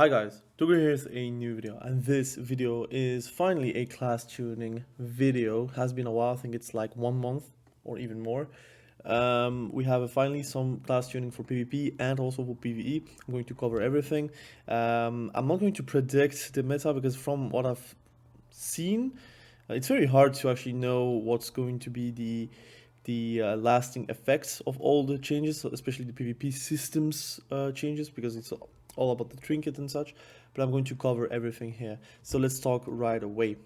Hi guys, Tugur here with a new video, and this video is finally a class tuning video. Has been a while, I think it's like 1 month or even more. We have finally some class tuning for PvP and also for PvE. I'm going to cover everything. I'm not going to predict the meta because from what I've seen, it's very hard to actually know what's going to be the lasting effects of all the changes, especially the PvP systems changes, because it's all about the trinket and such. But I'm going to cover everything here. So let's talk right away.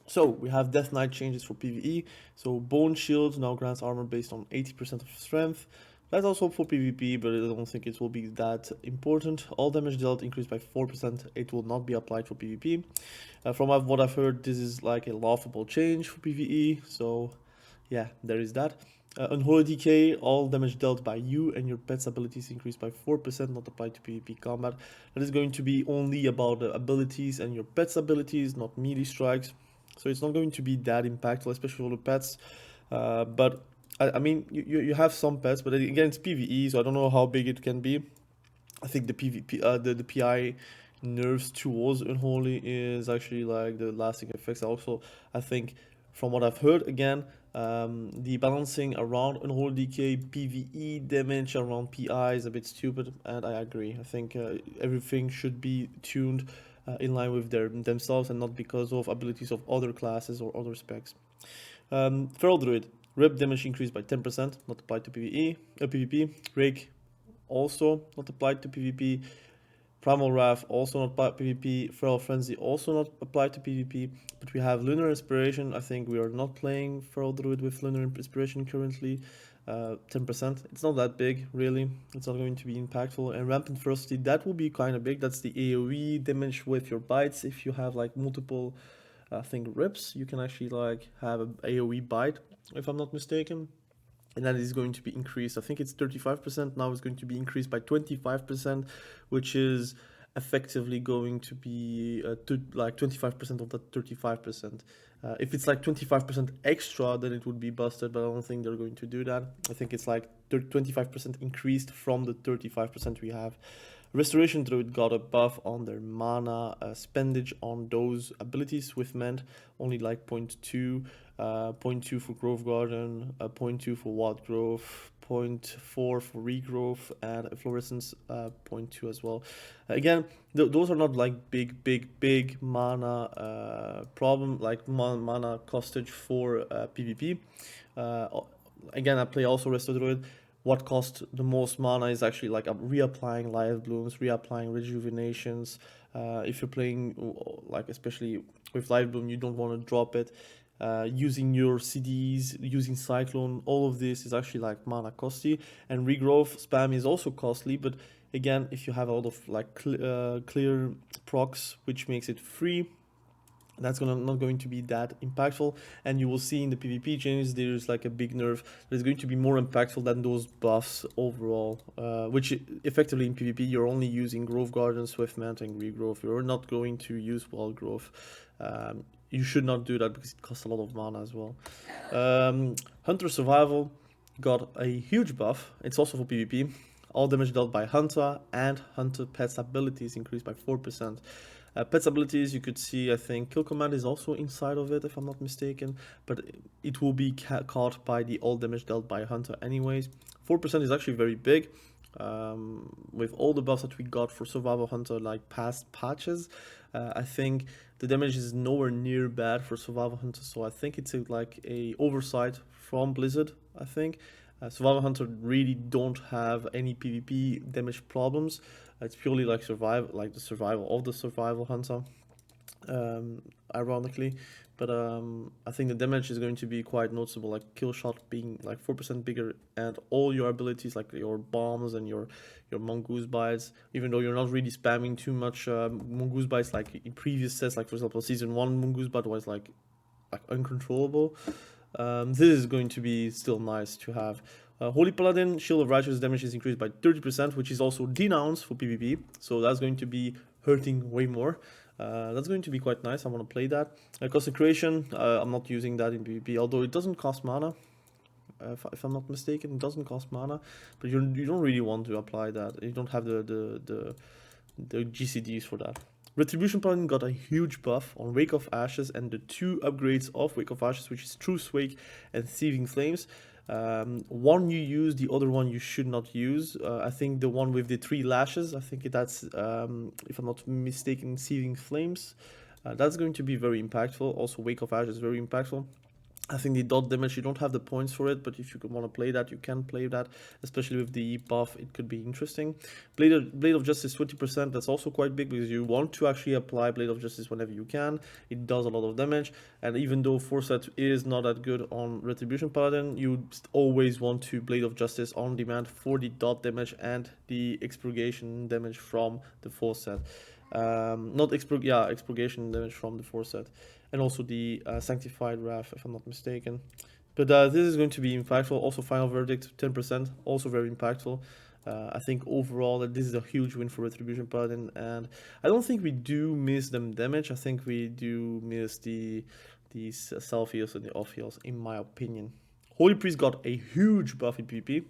So we have Death Knight changes for PvE. So Bone Shield now grants armor based on 80% of strength. That's also for PvP, but I don't think it will be that important. All damage dealt increased by 4%. It will not be applied for PvP. From what I've heard, this is like a laughable change for PvE. So yeah, there is that. Unholy Decay, all damage dealt by you and your pet's abilities increased by 4%, not applied to PvP combat. That is going to be only about the abilities and your pet's abilities, not melee strikes. So it's not going to be that impactful, especially for the pets. But I mean, you have some pets, but again, it's PvE, so I don't know how big it can be. I think the PvP, the PI nerfs towards Unholy is actually like the lasting effects. Also, I think from what I've heard, again, the balancing around Unholy Decay, PvE damage around PI is a bit stupid, and I agree. I think everything should be tuned in line with themselves and not because of abilities of other classes or other specs. Feral Druid, rep damage increased by 10%, not applied to PvP. Rake, also not applied to PvP. Primal Wrath, also not applied to PvP. Feral Frenzy, also not applied to PvP. But we have Lunar Inspiration. I think we are not playing Feral Druid with Lunar Inspiration currently. 10%. It's not that big, really. It's not going to be impactful. And Rampant Ferocity, that will be kind of big. That's the AoE damage with your bites. If you have like multiple, I think, rips, you can actually like have an AoE bite, if I'm not mistaken. And that is going to be increased. I think it's 35%. Now it's going to be increased by 25%, which is effectively going to be like 25% of that 35%. If it's like 25% extra, then it would be busted, but I don't think they're going to do that. I think it's like 25% increased from the 35% we have. Restoration Druid got a buff on their mana spendage on those abilities with Mend, only like 0.2, 0.2 for Grove Garden, 0.2 for Wild Growth, 0.4 for Regrowth, and Fluorescence 0.2 as well. Again, those are not like big mana problem, like mana costage for PvP. Again, I play also Resto Druid. What costs the most mana is actually like reapplying Live Blooms, reapplying Rejuvenations. If you're playing, like especially with Live Bloom, you don't want to drop it. Using your CDs, using Cyclone, all of this is actually like mana costly. And Regrowth spam is also costly, but again, if you have a lot of like clear procs, which makes it free, that's not going to be that impactful. And you will see in the PvP changes there's like a big nerf that is going to be more impactful than those buffs overall, which effectively in PvP you're only using Grove Garden, Swiftmant, and Regrowth. You're not going to use Wild Growth. You should not do that because it costs a lot of mana as well. Hunter Survival got a huge buff. It's also for PvP. All damage dealt by Hunter and Hunter Pet's abilities increased by 4%. Pet's abilities, you could see, I think Kill Command is also inside of it, if I'm not mistaken, but it will be caught by the all damage dealt by Hunter anyways. 4% is actually very big. With all the buffs that we got for Survival Hunter, like past patches, I think the damage is nowhere near bad for Survival Hunter, so I think it's like a oversight from Blizzard, I think. Survival Hunter really don't have any PvP damage problems. It's purely like the survival of the Survival Hunter, ironically. But I think the damage is going to be quite noticeable, like kill shot being like 4% bigger, and all your abilities like your bombs and your mongoose bites, even though you're not really spamming too much mongoose bites like in previous sets, like for example season 1 mongoose bite was like uncontrollable. This is going to be still nice to have. Holy Paladin, Shield of Righteous damage is increased by 30%, which is also denounced for PvP, so that's going to be hurting way more. That's going to be quite nice. I want to play that. Consecration, I'm not using that in PvP, although it doesn't cost mana. If I'm not mistaken, it doesn't cost mana, but you don't really want to apply that. You don't have the the GCDs for that. Retribution Paladin got a huge buff on Wake of Ashes and the 2 upgrades of Wake of Ashes, which is Truce Wake and Thieving Flames. One you use, the other one you should not use. I think the one with the 3 lashes, I think that's, if I'm not mistaken, Thieving Flames. That's going to be very impactful. Also, Wake of Ashes is very impactful. I think the dot damage, you don't have the points for it, but if you want to play that, you can play that, especially with the buff, it could be interesting. Blade of Justice 20%, that's also quite big because you want to actually apply Blade of Justice whenever you can. It does a lot of damage, and even though Foresight is not that good on Retribution Paladin, you always want to Blade of Justice on demand for the dot damage and the expurgation damage from the Foresight. Expurgation damage from the Foresight. And also the Sanctified Wrath, if I'm not mistaken. But this is going to be impactful. Also, Final Verdict, 10%, also very impactful. I think overall that this is a huge win for Retribution Paladin, and I don't think we do miss them damage. I think we do miss these self heals and the off heals, in my opinion. Holy Priest got a huge buff in PvP.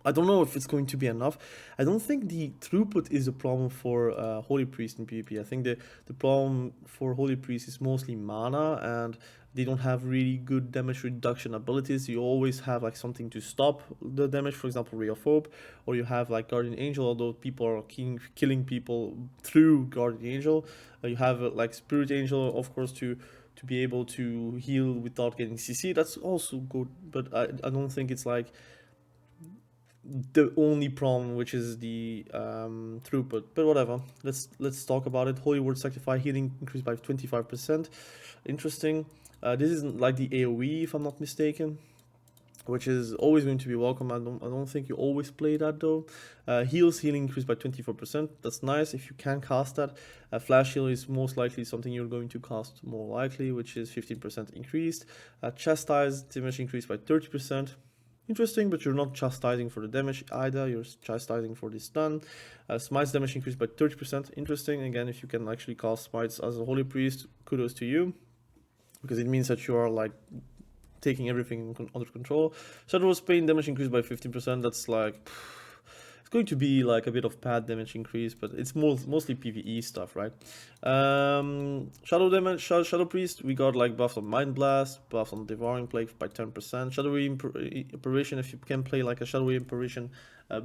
I don't know if it's going to be enough. I don't think the throughput is a problem for Holy Priest in PvP. I think the problem for Holy Priest is mostly mana, and they don't have really good damage reduction abilities. You always have like something to stop the damage, for example, Ray of Hope, or you have like Guardian Angel, although people are killing people through Guardian Angel. You have like Spirit Angel, of course, to be able to heal without getting CC. That's also good, but I don't think it's like the only problem, which is the throughput. But whatever, let's talk about it. Holy Word Sacrifice healing increased by 25%. Interesting. This isn't like the AoE, if I'm not mistaken, which is always going to be welcome. I don't think you always play that though. Healing increased by 24%. That's nice if you can cast that. Flash heal is most likely something you're going to cast more likely, which is 15% increased. Chastise damage increased by 30%. Interesting, but you're not chastising for the damage either, you're chastising for the stun. Smites damage increased by 30%. Interesting. Again, if you can actually cast smites as a Holy Priest, kudos to you, because it means that you are like taking everything under control. Shadow's Pain damage increased by 15%. That's like, it's going to be like a bit of pad damage increase, but it's mostly PvE stuff, right? Shadow damage, Shadow Priest, we got like buffs on Mind Blast, buffs on Devouring Plague by 10%. Shadowy Apparition, if you can play like a Shadowy Apparition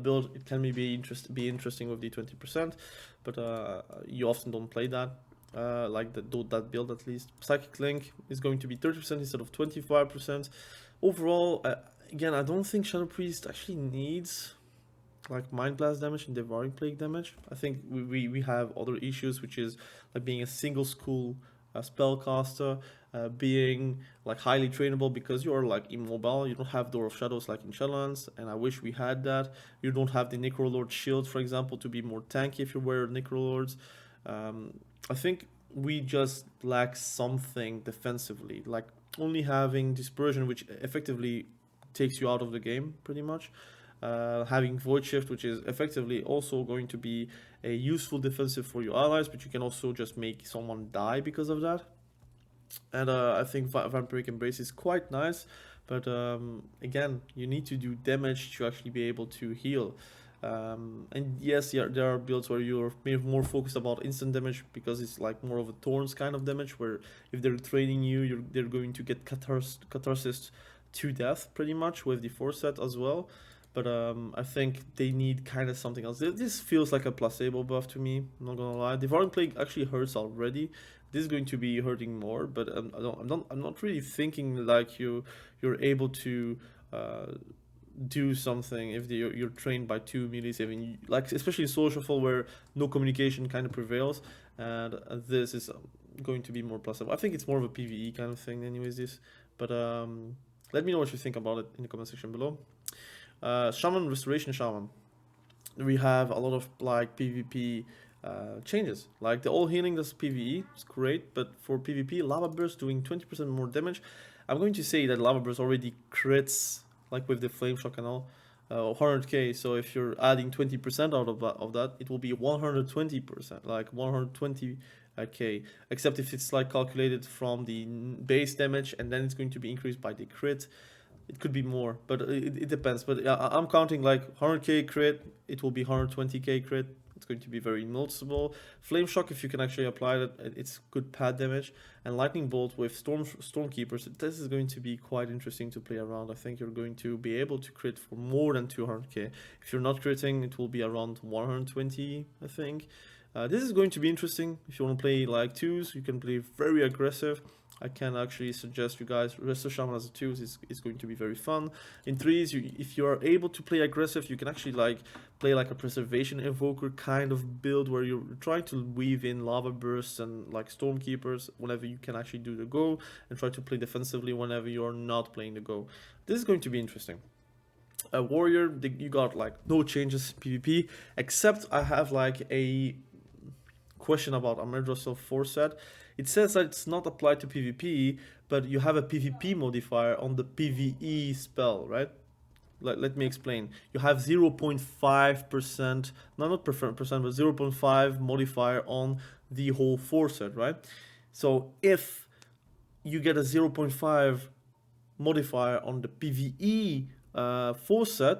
build, it can be interesting with the 20%, but you often don't play that. Like that build at least. Psychic Link is going to be 30% instead of 25%. Overall, again, I don't think Shadow Priest actually needs like Mind Blast damage and Devouring Plague damage. I think we have other issues, which is like being a single school spellcaster, being like highly trainable because you're like immobile. You don't have Door of Shadows like in Shadowlands, and I wish we had that. You don't have the Necrolord shield, for example, to be more tanky if you wear Necrolords. I think we just lack something defensively, like only having Dispersion, which effectively takes you out of the game pretty much. Having Void Shift, which is effectively also going to be a useful defensive for your allies, but you can also just make someone die because of that. And I think Vampiric Embrace is quite nice, but again, you need to do damage to actually be able to heal. And yes, yeah, there are builds where you're more focused about instant damage because it's like more of a Thorns kind of damage, where if they're training you, they're going to get catharsis to death pretty much with the Foresight as well. But I think they need kind of something else. This feels like a placebo buff to me, I'm not gonna lie. Devouring Plague actually hurts already. This is going to be hurting more, but I'm not really thinking like you're able to do something if you're trained by 2 melees, even like especially in Soul Shuffle where no communication kind of prevails, and this is going to be more placebo. I think it's more of a PvE kind of thing anyways, this, but let me know what you think about it in the comment section below. Shaman, Restoration Shaman, we have a lot of like PvP changes, like the all healing. That's PvE, it's great, but for PvP, Lava Burst doing 20% more damage. I'm going to say that Lava Burst already crits like with the Flame Shock and all, 100k. So if you're adding 20% out of that, it will be 120%, like 120k. Except if it's like calculated from the base damage, and then it's going to be increased by the crit. It could be more, but it depends. But I'm counting like 100k crit, it will be 120k crit. It's going to be very noticeable. Flame Shock, if you can actually apply it, it's good pad damage. And Lightning Bolt with Stormkeepers, this is going to be quite interesting to play around. I think you're going to be able to crit for more than 200k. If you're not critting, it will be around 120, I think. This is going to be interesting. If you want to play like 2s, you can play very aggressive. I can actually suggest you guys Resto Shaman as a 2s is going to be very fun. In 3s, if you are able to play aggressive, you can actually like play like a preservation evoker kind of build where you're trying to weave in lava bursts and like stormkeepers whenever you can actually do the go, and try to play defensively whenever you're not playing the go. This is going to be interesting. A warrior, you got like no changes PvP, except I have like a question about Amerdrosel 4 set. It says that it's not applied to PvP, but you have a PvP modifier on the PvE spell, right? Let me explain. You have 0.5%, not percent, but 0.5 modifier on the whole 4 set, right? So if you get a 0.5 modifier on the PvE 4 set,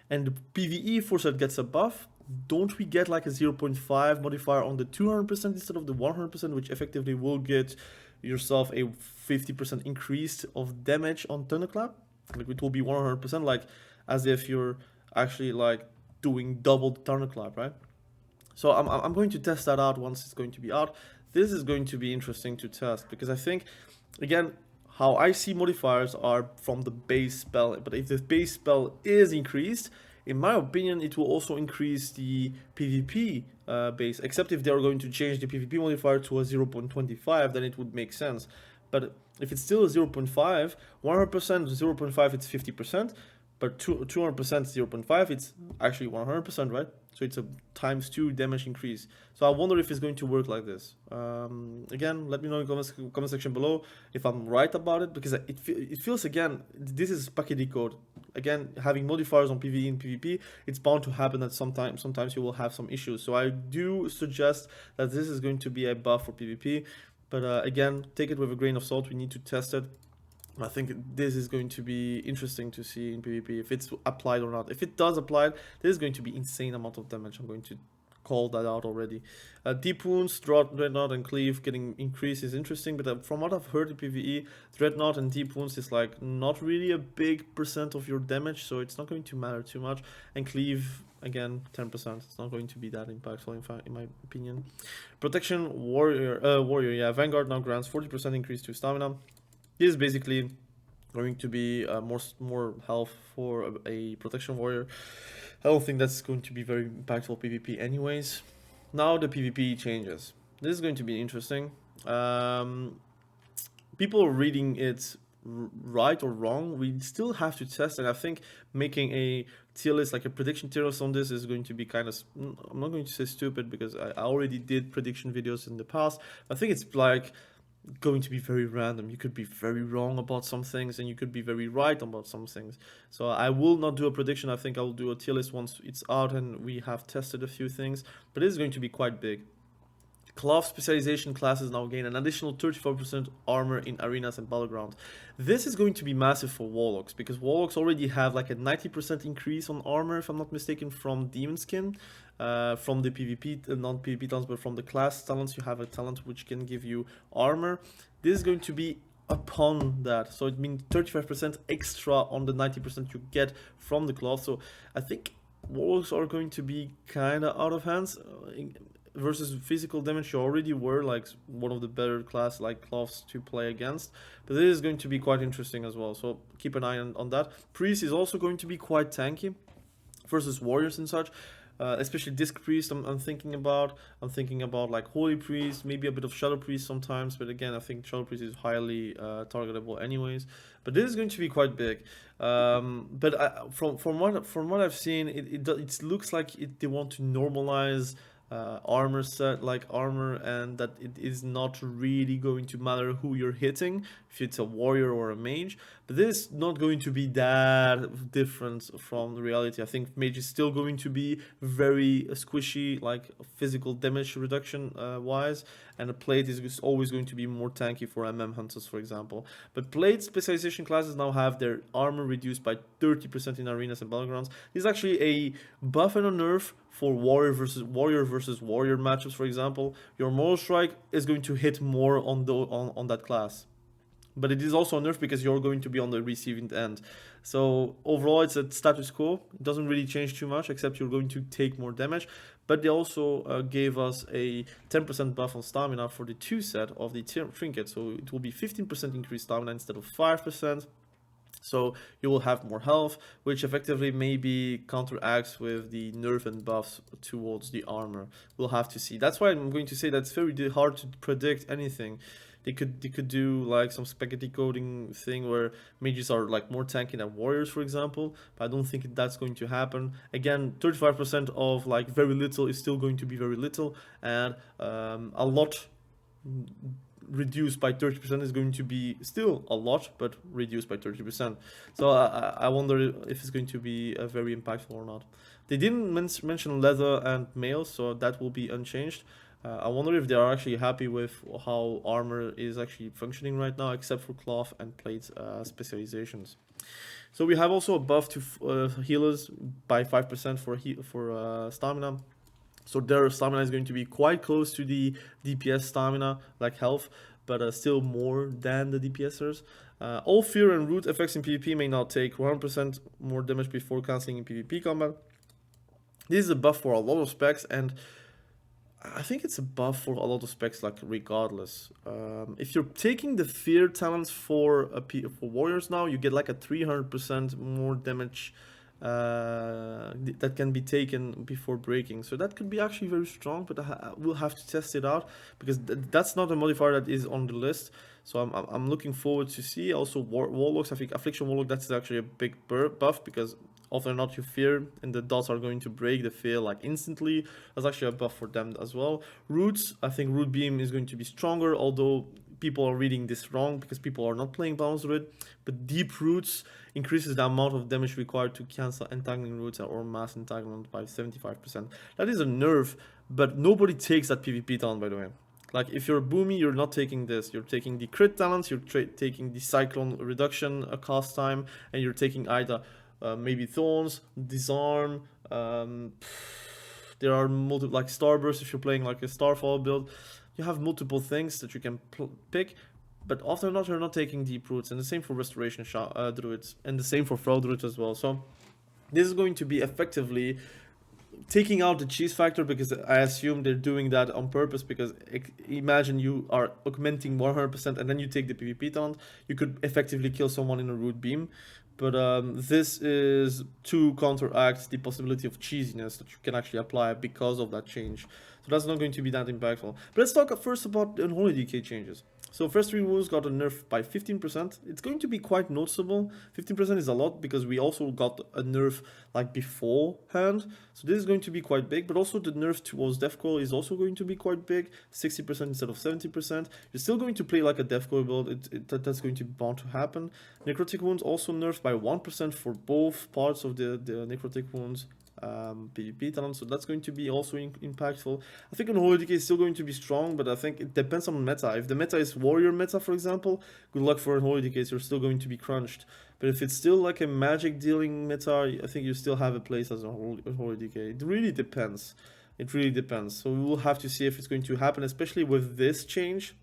and the PvE 4 set gets a buff, don't we get like a 0.5 modifier on the 200% instead of the 100%, which effectively will get yourself a 50% increase of damage on Thunderclap? Like it will be 100%, like as if you're actually like doing double the Thunderclap, right? So I'm going to test that out once it's going to be out. This is going to be interesting to test because I think, again, how I see modifiers are from the base spell, but if the base spell is increased, in my opinion, it will also increase the PvP base, except if they are going to change the PvP modifier to a 0.25, then it would make sense. But if it's still a 0.5, 100% 0.5, it's 50%, but 200% 0.5, it's actually 100%, right? So it's a ×2 damage increase. So I wonder if it's going to work like this. Again, let me know in the comment section below if I'm right about it, because it feels, again, this is packet code. Again, having modifiers on PvE and PvP, it's bound to happen that sometimes you will have some issues. So I do suggest that this is going to be a buff for PvP. But again, take it with a grain of salt. We need to test it. I think this is going to be interesting to see in PvP, if it's applied or not. If it does apply, this is going to be insane amount of damage. I'm going to call that out already. Deep Wounds, Dreadnought, and Cleave getting increased is interesting, but from what I've heard in PvE, Dreadnought and Deep Wounds is like not really a big percent of your damage, so it's not going to matter too much. And Cleave, again, 10%. It's not going to be that impactful in my opinion. Protection, Warrior, yeah, Vanguard now grants 40% increase to stamina. This is basically going to be more health for a protection warrior. I don't think that's going to be very impactful PvP anyways. Now the PvP changes. This is going to be interesting. People are reading it right or wrong. We still have to test, and I think making a tier list, like a prediction tier list on this, is going to be kind of, I'm not going to say stupid, because I already did prediction videos in the past. I think it's like going to be very random. You could be very wrong about some things, and you could be very right about some things. So I will not do a prediction. I think I will do a tier list once it's out and we have tested a few things, but it is going to be quite big. Cloth specialization classes now gain an additional 34% armor in arenas and battlegrounds. This is going to be massive for warlocks, because warlocks already have like a 90% increase on armor, if I'm not mistaken, from demon skin. From the PvP, non-PvP talents, but from the class talents, you have a talent which can give you armor. This is going to be upon that, so it means 35% extra on the 90% you get from the cloth. So I think warlocks are going to be kind of out of hands. Versus physical damage, you already were like one of the better class like cloths to play against, but this is going to be quite interesting as well, so keep an eye on that. Priest is also going to be quite tanky versus warriors and such, especially disc priest. I'm thinking about like holy priest, maybe a bit of shadow priest sometimes, but again, I think shadow priest is highly targetable anyways. But this is going to be quite big. But from what I've seen, it looks like they want to normalize armor set, like armor, and that it is not really going to matter who you're hitting, if it's a warrior or a mage. But this is not going to be that different from the reality. I think mage is still going to be very squishy, like physical damage reduction wise, and a plate is always going to be more tanky for hunters, for example. But plate specialization classes now have their armor reduced by 30% in arenas and battlegrounds. This is actually a buff and a nerf for warrior versus warrior matchups, for example, your moral strike is going to hit more on on that class. But it is also a nerf because you're going to be on the receiving end. So overall, it's a status quo. It doesn't really change too much, except you're going to take more damage. But they also gave us a 10% buff on stamina for the 2 set of the trinket. So it will be 15% increased stamina instead of 5%. So you will have more health, which effectively maybe counteracts with the nerf and buffs towards the armor. We'll have to see. That's why I'm going to say that's very hard to predict anything. They could do like some spaghetti coding thing where mages are like more tanky than warriors, for example. But I don't think that's going to happen. Again, 35% of like very little is still going to be very little, and a lot reduced by 30% is going to be still a lot, but reduced by 30%. So I wonder if it's going to be very impactful or not. They didn't mention leather and mail, so that will be unchanged. I wonder if they are actually happy with how armor is actually functioning right now, except for cloth and plate specializations. So we have also a buff to healers by 5% for stamina. So their stamina is going to be quite close to the DPS stamina, like health, but still more than the DPSers. All fear and root effects in PvP may now take 100% more damage before cancelling in PvP combat. This is a buff for a lot of specs, and I think it's a buff for a lot of specs, like regardless. If you're taking the fear talents for warriors now, you get like a 300% more damage that can be taken before breaking. So that could be actually very strong, but we'll have to test it out because that's not a modifier that is on the list. So I'm looking forward to see. Also warlocks, I think affliction warlock, that's actually a big buff because often or not you fear and the dots are going to break the fear like instantly. That's actually a buff for them as well. Roots, I think root beam is going to be stronger, although people are reading this wrong because people are not playing balance druid. But deep roots increases the amount of damage required to cancel entangling roots or mass entanglement by 75%. That is a nerf, but nobody takes that PvP talent, by the way. Like if you're a boomy, you're not taking this. You're taking the crit talents, you're taking the cyclone reduction cast time, and you're taking either maybe thorns, disarm. There are multiple, like starburst if you're playing like a starfall build. You have multiple things that you can pick, but often or not you're not taking deep roots, and the same for restoration druids, and the same for feral druids as well. So this is going to be effectively taking out the cheese factor, because I assume they're doing that on purpose, because imagine you are augmenting 100% and then you take the PvP talent, you could effectively kill someone in a root beam. But this is to counteract the possibility of cheesiness that you can actually apply because of that change. So that's not going to be that impactful. But let's talk first about the unholy decay changes. So first 3 rules got a nerf by 15%. It's going to be quite noticeable. 15% is a lot because we also got a nerf like beforehand. So this is going to be quite big, but also the nerf towards death coil is also going to be quite big. 60% instead of 70%. You're still going to play like a death coil build. That's going to be bound to happen. Necrotic wounds also nerfed by 1% for both parts of the necrotic wounds PvP talent, so that's going to be also impactful. I think unholy decay is still going to be strong, but I think it depends on meta. If the meta is warrior meta, for example, good luck for unholy decay, so you're still going to be crunched. But if it's still like a magic dealing meta, I think you still have a place as unholy decay. It really depends. It really depends. So we will have to see if it's going to happen, especially with this change,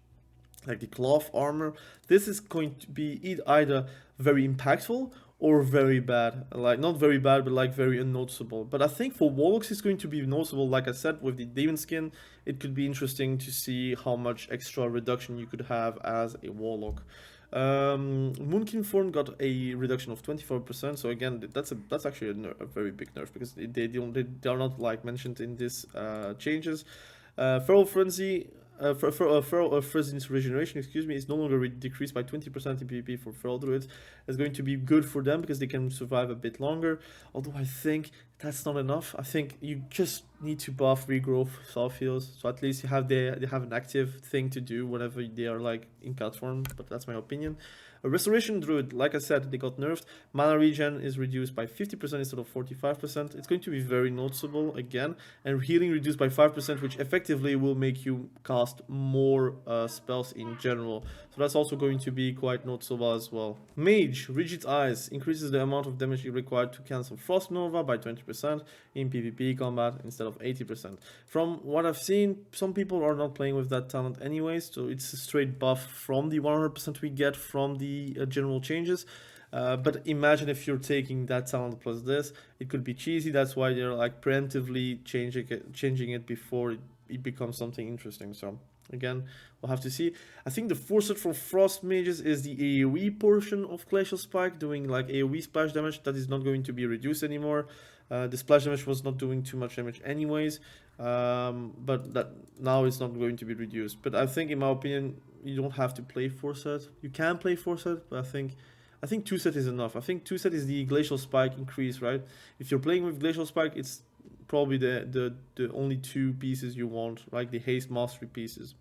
like the cloth armor. This is going to be either very impactful or very bad. Like not very bad, but like very unnoticeable. But I think for warlocks it's going to be noticeable. Like I said, with the demon skin, it could be interesting to see how much extra reduction you could have as a warlock. Moonkin form got a reduction of 24%. So again, that's actually a very big nerf, because they are not like mentioned in this changes. Feral frenzy. Feral Frenzy's regeneration, is no longer decreased by 20% in PvP for feral druids. It's going to be good for them because they can survive a bit longer. Although I think that's not enough. I think you just need to buff regrowth self heals, so at least they have an active thing to do whenever they are like in cut form. But that's my opinion. A restoration druid, like I said, they got nerfed. Mana regen is reduced by 50% instead of 45%. It's going to be very noticeable again. And healing reduced by 5%, which effectively will make you cast more spells in general. So that's also going to be quite noticeable as well. Mage, rigid eyes, increases the amount of damage required to cancel Frost Nova by 20%. 90% in PvP combat instead of 80%. From what I've seen, some people are not playing with that talent anyways, so it's a straight buff from the 100% we get from the general changes. But imagine if you're taking that talent plus this, it could be cheesy. That's why they're like preemptively changing it before it becomes something interesting. So again, we'll have to see. I think the forced for frost mages is the AoE portion of Glacial Spike, doing like AoE splash damage. That is not going to be reduced anymore. The splash damage was not doing too much damage anyways, but that now it's not going to be reduced. But I think, in my opinion, you don't have to play forced. You can play forced, but I think 2 set is enough. I think 2 set is the Glacial Spike increase, right? If you're playing with Glacial Spike, it's probably the only 2 pieces you want, like the haste mastery pieces.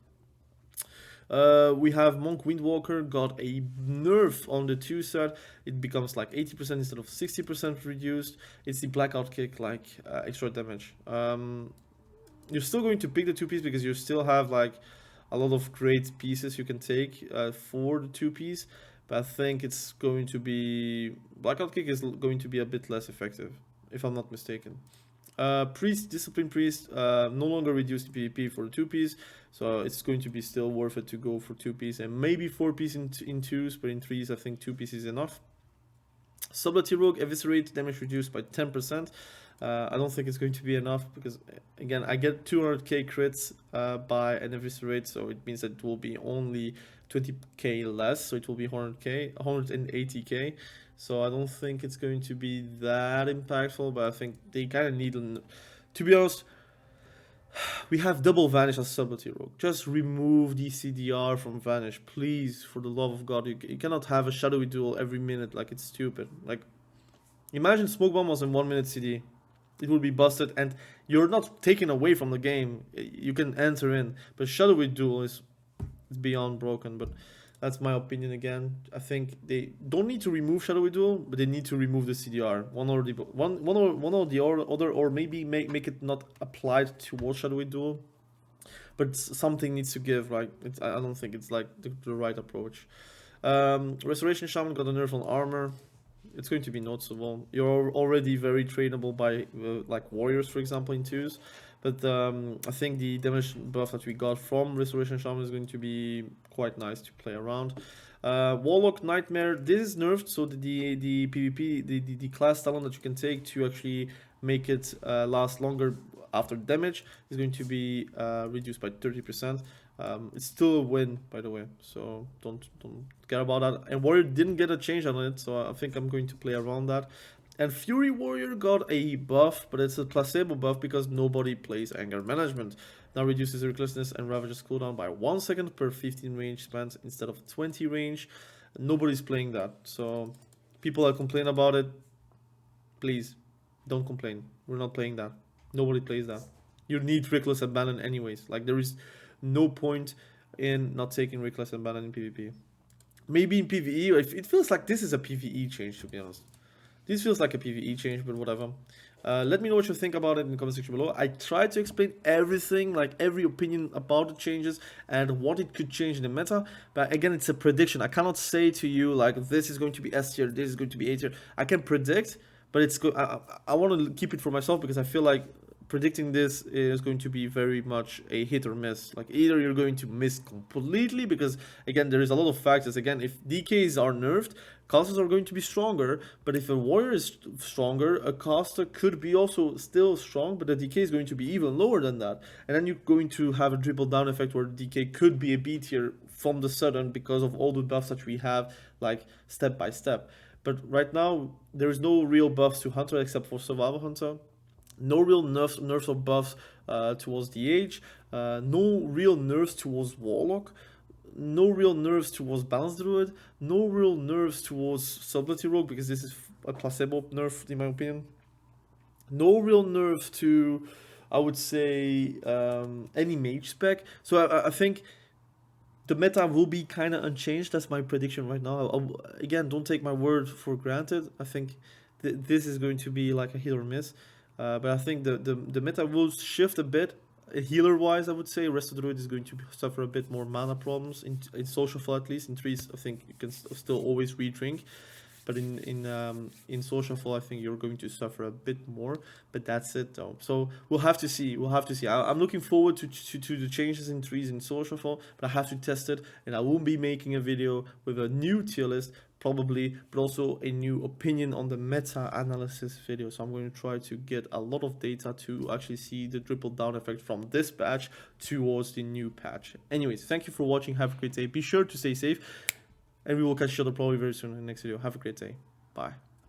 We have Monk Windwalker got a nerf on the 2 set. It becomes like 80% instead of 60% reduced. It's the blackout kick, like extra damage. You're still going to pick the 2 piece because you still have like a lot of great pieces you can take for the 2 piece. But I think it's going to be... Blackout Kick is going to be a bit less effective, if I'm not mistaken. Priest, Discipline Priest, no longer reduced PvP for the 2 piece, so it's going to be still worth it to go for 2 piece and maybe 4 piece in 2s, but in 3s I think 2 piece is enough. Subtlety Rogue, Eviscerate, damage reduced by 10%. I don't think it's going to be enough because, again, I get 200k crits by an Eviscerate, so it means that it will be only 20k less, so it will be 180k. So I don't think it's going to be that impactful, but I think they kind of need... To be honest, we have double Vanish as Subtlety Rogue. Just remove the CDR from Vanish, please, for the love of God. You cannot have a shadowy duel every minute, like it's stupid. Like, imagine Smoke Bomb was in 1 minute CD. It will be busted, and you're not taken away from the game. You can enter in, but shadowy duel is beyond broken. But that's my opinion again. I think they don't need to remove shadowy duel, but they need to remove the CDR. One or the other, or maybe make it not applied towards shadowy duel. But something needs to give, right? I don't think it's like the right approach. Restoration Shaman got a nerf on armor. It's going to be noticeable. You're already very trainable by like warriors, for example, in 2s. But I think the damage buff that we got from Restoration Shaman is going to be quite nice to play around. Warlock Nightmare, this is nerfed, so the PvP, the class talent that you can take to actually make it last longer after damage is going to be reduced by 30%. It's still a win, by the way, so don't care about that. And Warrior didn't get a change on it, so I think I'm going to play around that. And Fury Warrior got a buff, but it's a placebo buff because nobody plays Anger Management. Now reduces Recklessness and Ravage's cooldown by 1 second per 15 range spent instead of 20 range. Nobody's playing that, so people that complain about it, please, don't complain. We're not playing that. Nobody plays that. You need Reckless Abandon anyways. Like, there is no point in not taking Reckless Abandon in PvP. Maybe in PvE, it feels like this is a PvE change, to be honest. This feels like a PvE change, but whatever. Let me know what you think about it in the comment section below. I tried to explain everything, like every opinion about the changes and what it could change in the meta. But again, it's a prediction. I cannot say to you, like, this is going to be S tier, this is going to be A tier. I can predict, but it's I want to keep it for myself because I feel like predicting this is going to be very much a hit or miss. Like, either you're going to miss completely because, again, there is a lot of factors. Again, if DKs are nerfed, casters are going to be stronger, but if a warrior is stronger, a caster could be also still strong, but the DK is going to be even lower than that. And then you're going to have a triple down effect where DK could be a B tier from the sudden because of all the buffs that we have, like, step by step. But right now, there is no real buffs to Hunter except for Survival Hunter. No real nerfs or buffs towards the Age. No real nerfs towards Warlock. No real nerfs towards Balanced Druid. No real nerfs towards Subtlety Rogue because this is a placebo nerf in my opinion. No real nerfs to, I would say, any mage spec. So I think the meta will be kind of unchanged. That's my prediction right now. Again, don't take my word for granted. I think this is going to be like a hit or miss. But I think the meta will shift a bit. Healer-wise, I would say Resto Druid is going to suffer a bit more mana problems in social fall at least. In 3s, I think you can still always re-drink. but in social, I think you're going to suffer a bit more. But that's it though. So we'll have to see. I'm looking forward to the changes in trees in social, but I have to test it, and I won't be making a video with a new tier list probably, but also a new opinion on the meta analysis video. So I'm going to try to get a lot of data to actually see the triple down effect from this patch towards the new patch. Anyways, thank you for watching. Have a great day. Be sure to stay safe, and we will catch each other probably very soon in the next video. Have a great day. Bye.